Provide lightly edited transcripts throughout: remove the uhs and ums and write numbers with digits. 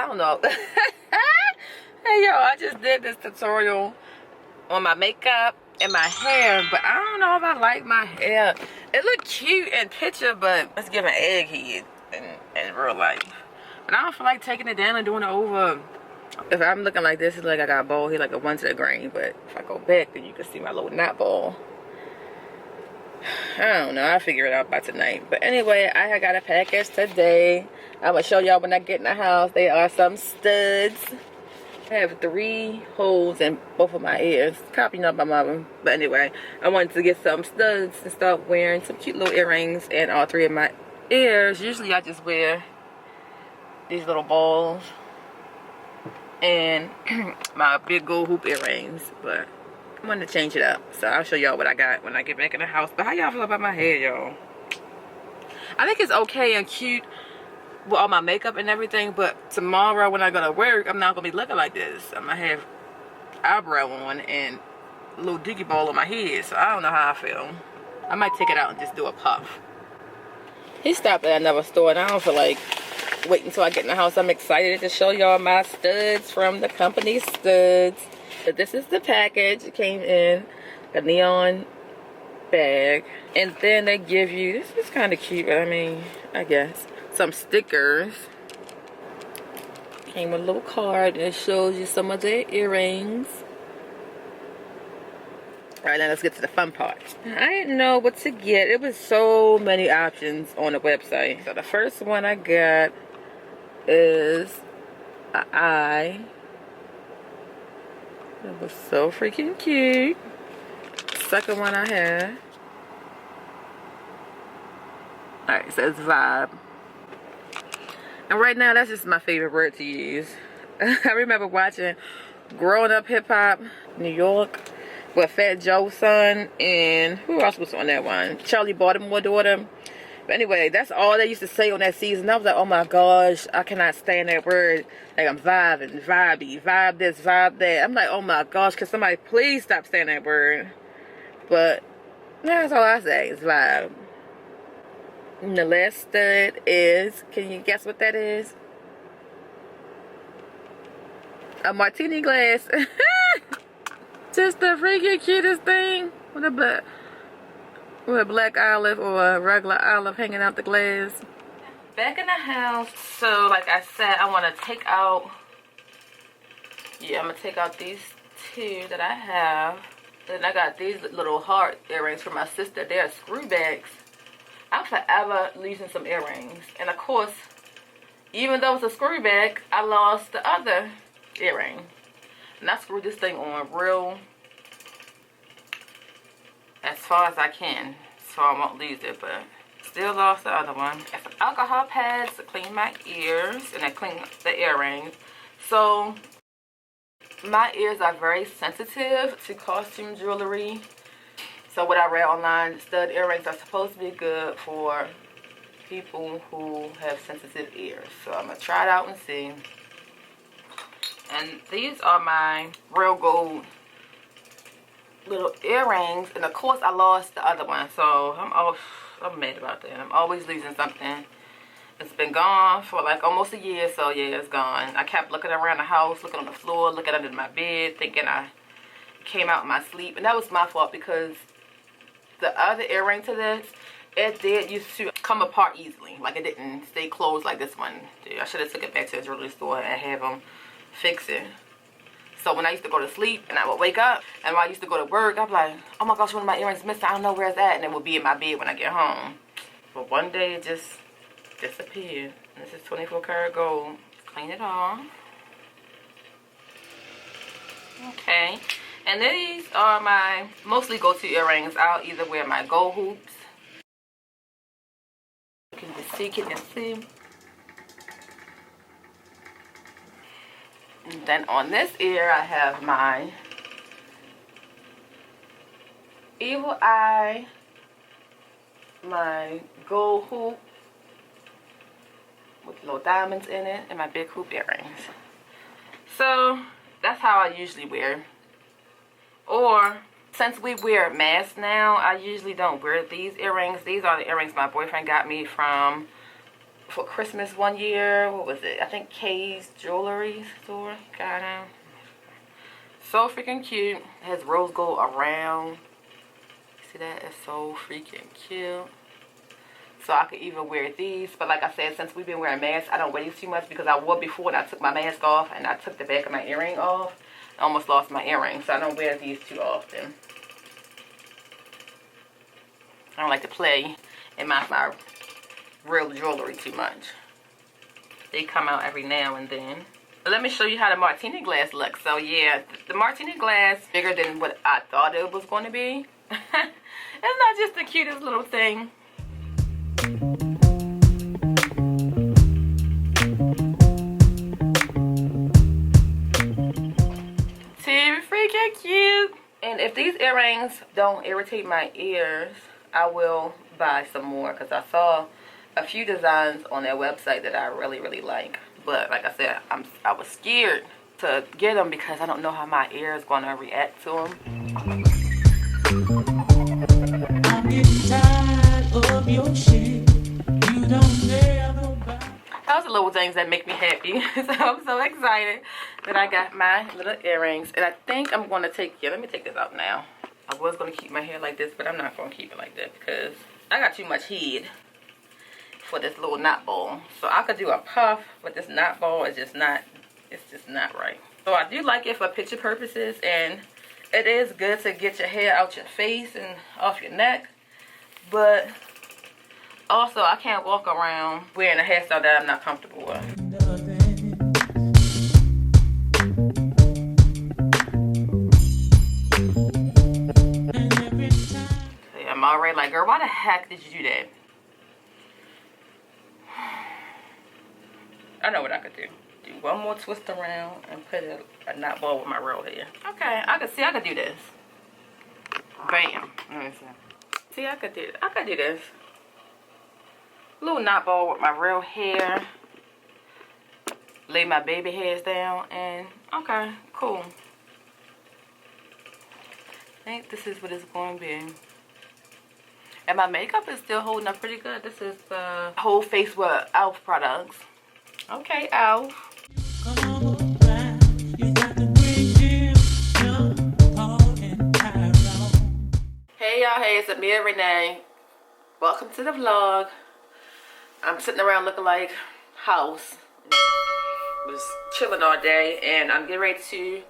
don't know. Hey, yo, I just did this tutorial on my makeup and my hair, but I don't know if I like my hair. It looked cute in picture, but it's giving egghead in real life. And I don't feel like taking it down and doing it over. If I'm looking like this, it's like I got a bald head, like a 1 to the grain. But if I go back, then you can see my little knot ball. I don't know. I'll figure it out by tonight. But anyway, I got a package today. I'm going to show y'all when I get in the house. They are some studs. I have 3 holes in both of my ears. Copying up my mother. But anyway, I wanted to get some studs and start wearing some cute little earrings in all 3 of my ears. Usually I just wear these little balls and my big gold hoop earrings. But I wanted to change it up. So I'll show y'all what I got when I get back in the house. But how y'all feel about my hair, y'all? I think it's okay and cute with all my makeup and everything, but tomorrow when I go to work, I'm not gonna be looking like this. I'm gonna have eyebrow on and a little dookie ball on my head, so I don't know how I feel. I might take it out and just do a puff. He stopped at another store and I don't feel like waiting until I get in the house. I'm excited to show y'all my studs from the company Studs. But this is the package. It came in a neon bag, and then they give you, this is kind of cute, I mean, I guess, some stickers. Came with a little card and it shows you some of their earrings. Alright, now let's get to the fun part. I didn't know what to get. It was so many options on the website. So the first one I got is an eye. It was so freaking cute. Second one I had. Alright, it says vibe. And right now, that's just my favorite word to use. I remember watching Growing Up Hip Hop, New York, with Fat Joe's son, and who else was on that one? Charlie Baltimore's daughter. But anyway, that's all they used to say on that season. I was like, oh my gosh, I cannot stand that word. Like, I'm vibing, vibey, vibe this, vibe that. I'm like, oh my gosh, can somebody please stop saying that word? But that's all I say is vibe. And the last stud is, can you guess what that is? A martini glass. Just the freaking cutest thing with a black olive or a regular olive hanging out the glass. Back in the house. So like I said, I want to take out, I'm going to take out these 2 that I have. Then I got these little heart earrings from my sister. They're screwbacks. I'm forever losing some earrings. And of course, even though it's a screwback, I lost the other earring. And I screwed this thing on real as far as I can, so I won't lose it, but still lost the other one. Got some alcohol pads to clean my ears and I clean the earrings. So my ears are very sensitive to costume jewelry. So what I read online, stud earrings are supposed to be good for people who have sensitive ears. So I'm going to try it out and see. And these are my real gold little earrings. And of course I lost the other one. So I'm mad about that. I'm always losing something. It's been gone for like almost a year. So yeah, it's gone. I kept looking around the house, looking on the floor, looking under my bed, thinking I came out in my sleep. And that was my fault because the other earring to this, it did used to come apart easily. Like it didn't stay closed like this one. I should have took it back to the jewelry store and have them fix it. So when I used to go to sleep and I would wake up and when I used to go to work, I'd be like, oh my gosh, one of my earrings missing. I don't know where it's at. And it would be in my bed when I get home. But one day it just disappeared. And this is 24 karat gold. Clean it off. Okay. And these are my mostly go-to earrings. I'll either wear my gold hoops. You can just see, can you see? And then on this ear, I have my evil eye, my gold hoop with little diamonds in it, and my big hoop earrings. So that's how I usually wear. Or since we wear masks now, I usually don't wear these earrings. These are the earrings my boyfriend got me from for Christmas one year. What was it? I think Kay's jewelry store got them. So freaking cute. It has rose gold around. See that? It's so freaking cute. So I could even wear these. But like I said, since we've been wearing masks, I don't wear these too much because I wore before and I took my mask off and I took the back of my earring off. I almost lost my earring, so I don't wear these too often. I don't like to play in my real jewelry too much. They come out every now and then. But let me show you how the martini glass looks. So yeah, the martini glass bigger than what I thought it was going to be. It's not just the cutest little thing. Too freaking cute. And if these earrings don't irritate my ears, I will buy some more because I saw a few designs on their website that I really like. But like I said, I was scared to get them because I don't know how my ear is going to react to them. I'm getting tired of your shit. You don't ever buy. Those are little things that make me happy. So I'm so excited that I got my little earrings. And I think I'm going to take, yeah, let me take this out now. I was going to keep my hair like this, but I'm not going to keep it like that because I got too much head for this little knot ball. So I could do a puff, but this knot ball is just not, it's just not right. So I do like it for picture purposes, and it is good to get your hair out your face and off your neck. But also I can't walk around wearing a hairstyle that I'm not comfortable with. I'm already like, girl, why the heck did you do that? I know what I could do. Do one more twist around and put a knot ball with my real hair. Okay, I could do this. Bam. See, I could do this. Little knot ball with my real hair. Lay my baby hairs down and okay, cool. I think this is what it's going to be. And my makeup is still holding up pretty good. This is the whole face with e.l.f. products. Okay, e.l.f. Hey y'all, hey, it's Amia Renee. Welcome to the vlog. I'm sitting around looking like house. Was chilling all day and I'm getting ready to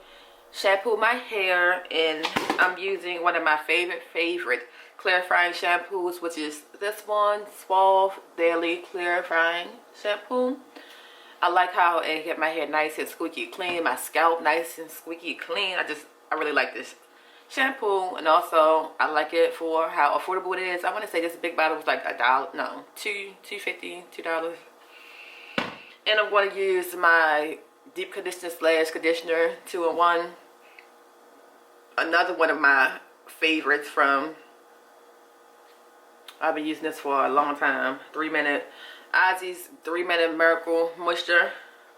shampoo my hair, and I'm using one of my favorite clarifying shampoos, which is this one, Suave Daily Clarifying Shampoo. I like how it get my hair nice and squeaky clean, my scalp nice and squeaky clean. I really like this shampoo, and also I like it for how affordable it is. I want to say this big bottle was like $1, no, $2.50, $2. And I'm going to use my deep conditioner / conditioner 2-in-1. Another one of my favorites from, I've been using this for a long time. 3-minute Ozzy's 3-minute Miracle Moisture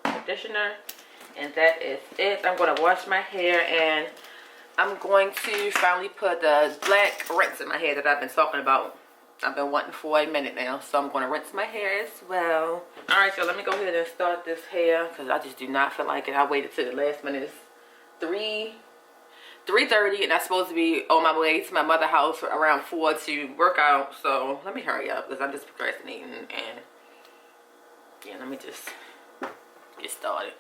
Conditioner. And that is it. I'm going to wash my hair, and I'm going to finally put the black rinse in my hair that I've been talking about. I've been wanting for a minute now, so I'm going to rinse my hair as well. Alright, so let me go ahead and start this hair because I just do not feel like it. I waited till the last minute. It's 3:30, and I'm supposed to be on my way to my mother's house around 4 to work out. So let me hurry up because I'm just procrastinating, and yeah, let me just get started.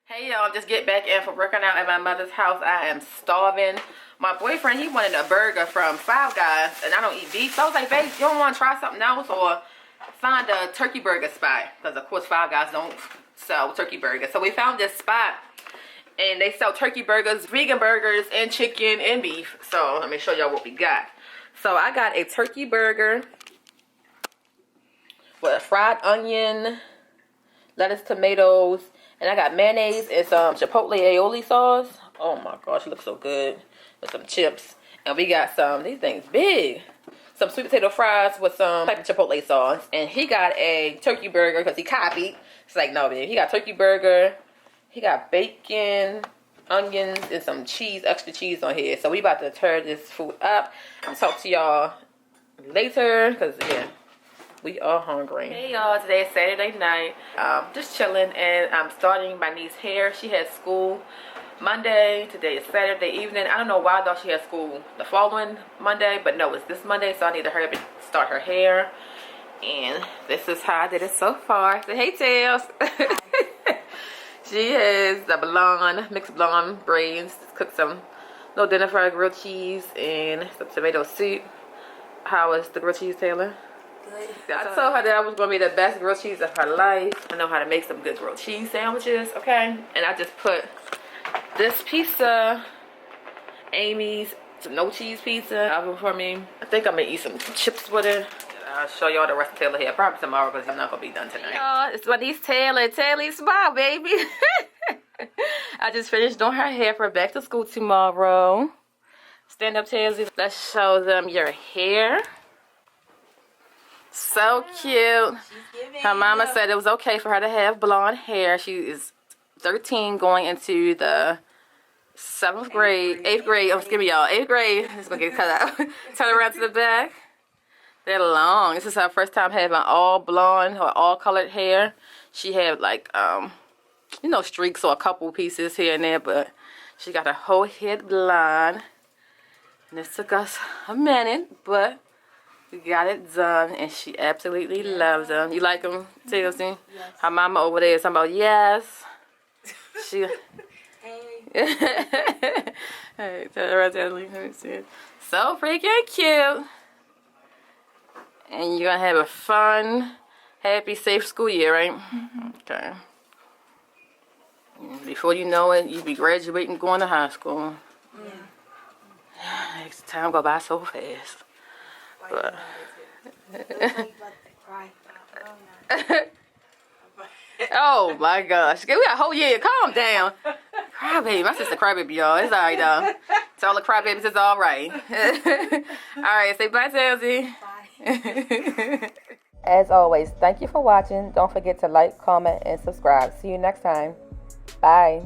Hey y'all, just get back in from working out at my mother's house. I am starving. My boyfriend, he wanted a burger from Five Guys, and I don't eat beef. So I was like, babe, you don't want to try something else or find a turkey burger spot? Because of course Five Guys don't sell turkey burgers. So we found this spot, and they sell turkey burgers, vegan burgers, and chicken and beef. So let me show y'all what we got. So I got a turkey burger with a fried onion, lettuce, tomatoes, and I got mayonnaise and some chipotle aioli sauce. Oh my gosh, it looks so good. With some chips. And we got some, these things big. Some sweet potato fries with some type of chipotle sauce. And he got a turkey burger because he copied. It's like, no, babe. He got turkey burger. He got bacon, onions, and some cheese, extra cheese on here. So we about to tear this food up. I'll talk to y'all later because, yeah, We are hungry. Hey y'all, today is Saturday night. Just chilling, and I'm starting my niece's hair. She has school Monday. Today is Saturday evening. I don't know why I thought she had school the following Monday, but no, it's this Monday, so I need to hurry up and start her hair. And this is how I did it so far. Say hey, Tails. She has the blonde, mixed blonde braids. Just cooked some little dinner fried grilled cheese and some tomato soup. How was the grilled cheese, Taylor? Good. I told her that I was going to be the best grilled cheese of her life. I know how to make some good grilled cheese sandwiches, okay? And I just put this pizza, Amy's no cheese pizza, over for me. I think I'm going to eat some chips with it. I'll show y'all the rest of Taylor hair probably tomorrow because it's not going to be done tonight. Y'all, it's what these Taylor smile, baby. I just finished doing her hair for back to school tomorrow. Stand up, Taylor. Let's show them your hair. So cute. Her mama said it was okay for her to have blonde hair. She is 13 going into the 7th grade, 8th grade. Oh, excuse me, y'all. 8th grade. It's going to get cut out. Turn around to the back. They're long. This is her first time having all blonde or all colored hair. She had like, you know, streaks or a couple pieces here and there, but she got her whole head blonde. And this took us a minute, but we got it done, and she absolutely loves them. You like them, Taylor? Yes. Her mama over there is talking about yes. She. Hey, tell her right there. So freaking cute. And you're gonna have a fun, happy, safe school year, right? Mm-hmm. Okay. Before you know it, you'll be graduating, going to high school. Yeah. Next time go by so fast. But. Oh my gosh. We got a whole year. Calm down. Crybaby. My sister crybaby, y'all. It's alright, though. Tell the crybabies it's alright. Alright, say bye, Chelsea. Bye. As always, thank you for watching. Don't forget to like, comment, and subscribe. See you next time. Bye.